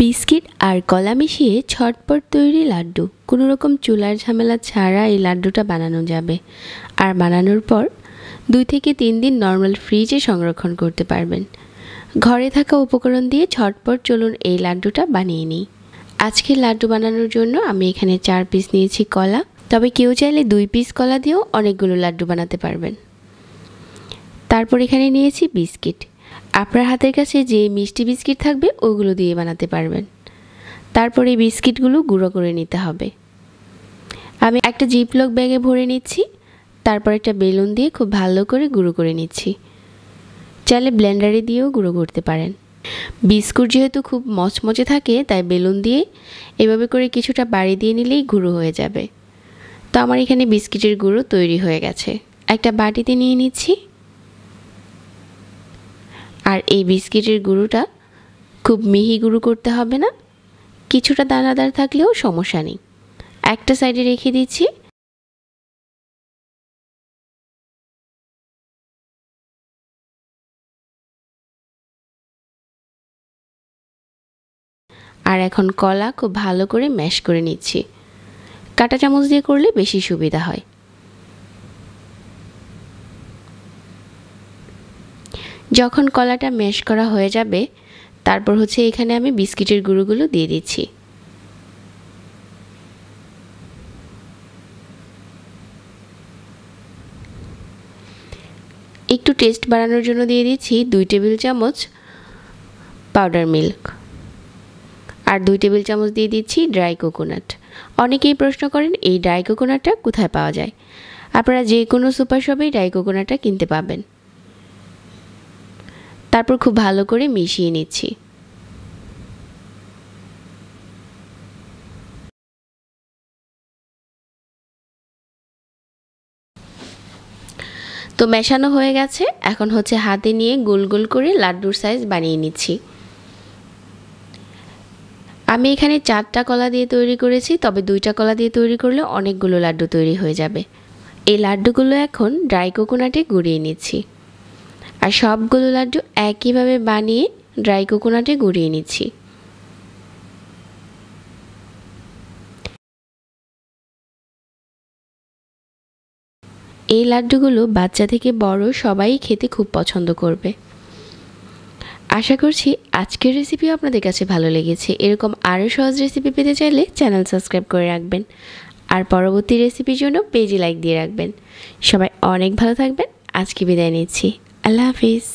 Biscuit আর কলা মিশিয়ে ঝটপট তৈরি লাড্ডু। কোনো রকম চুলার ঝামেলা ছাড়া এই লাড্ডুটা বানানো যাবে। আর বানানোর পর 2 থেকে 3 দিন নর্মাল ফ্রিজে সংরক্ষণ করতে পারবেন। ঘরে থাকা উপকরণ দিয়ে ঝটপট চলুন এই লাড্ডুটা বানিয়ে নিই। আজকের লাড্ডু বানানোর জন্য আমি এখানে 4 পিস নিয়েছি কলা, তবে কেউ চাইলে 2 পিস কলা দিয়েও অনেকগুলো লাড্ডু বানাতে পারবেন। তারপর এখানে নিয়েছি বিস্কিট। আপনার হাতের কাছে যে মিষ্টি বিস্কিট থাকবে ওগুলো দিয়ে বানাতে পারবেন। তারপর এই বিস্কিটগুলো গুঁড়ো করে নিতে হবে। আমি একটা জিপলক ব্যাগে ভরে নিচ্ছি। তারপর একটা বেলুন দিয়ে খুব ভালো করে গুঁড়ো করে নিচ্ছি। চাইলে ব্লেন্ডারে দিয়েও গুঁড়ো করতে পারেন। বিস্কুট যেহেতু খুব মচমচে থাকে, তাই বেলুন দিয়ে এভাবে করে কিছুটা বাড়ি দিয়ে নিলেই গুঁড়ো হয়ে যাবে। তো আমার এখানে বিস্কিটের গুঁড়ো তৈরি হয়ে গেছে। একটা বাটিতে নিয়ে নিচ্ছি। আর এই বিস্কিটের গুঁড়োটা খুব মিহি গুঁড়ো করতে হবে না, কিছুটা দানাদার থাকলেও সমস্যা নেই। একটা সাইডে রেখে দিচ্ছি। আর এখন কলা খুব ভালো করে ম্যাশ করে নিচ্ছি। কাঁটা চামচ দিয়ে করলে বেশি সুবিধা হয়। যখন কলাটা ম্যাশ করা হয়ে যাবে, তারপর এখানে আমি বিস্কিটের গুঁড়োগুলো দিয়ে দিচ্ছি। একটু টেস্ট বাড়ানোর জন্য দিয়ে দিচ্ছি 2 টেবিল চামচ পাউডার মিল্ক, আর 2 টেবিল চামচ দিয়ে দিচ্ছি ড্রাই কোকোনাট। অনেকেই প্রশ্ন করেন এই ড্রাই কোকোনাটটা কোথায় পাওয়া যায়। আপনারা যে কোনো সুপার শপেই ড্রাই কোকোনাটটা কিনতে পাবেন। তারপর খুব ভালো করে মিশিয়ে নিচ্ছি। তো মেশানো হয়ে গেছে। এখন হাতে নিয়ে গোল গোল করে লাড্ডুর সাইজ বানিয়ে নিচ্ছি। আমি এখানে 4টা কলা দিয়ে তৈরি করেছি, তবে 2টা কলা দিয়ে তৈরি করলে অনেকগুলো লাড্ডু তৈরি হয়ে যাবে। এই লাড্ডুগুলো এখন ড্রাই কোকোনাটে গুঁড়িয়ে নিচ্ছি। আর সবগুলো লাড্ডু একইভাবে বানিয়ে ড্রাই কোকোনাটে গুঁড়িয়ে নিচ্ছি। এই লাড্ডুগুলো বাচ্চা থেকে বড় সবাই খেতে খুব পছন্দ করবে। আশা করছি আজকের রেসিপিও আপনাদের কাছে ভালো লেগেছে। এরকম আরও সহজ রেসিপি পেতে চাইলে চ্যানেল সাবস্ক্রাইব করে রাখবেন। আর পরবর্তী রেসিপির জন্য পেজে লাইক দিয়ে রাখবেন। সবাই অনেক ভালো থাকবেন। আজকে বিদায় নিচ্ছি। আল্লাহ হাফিজ।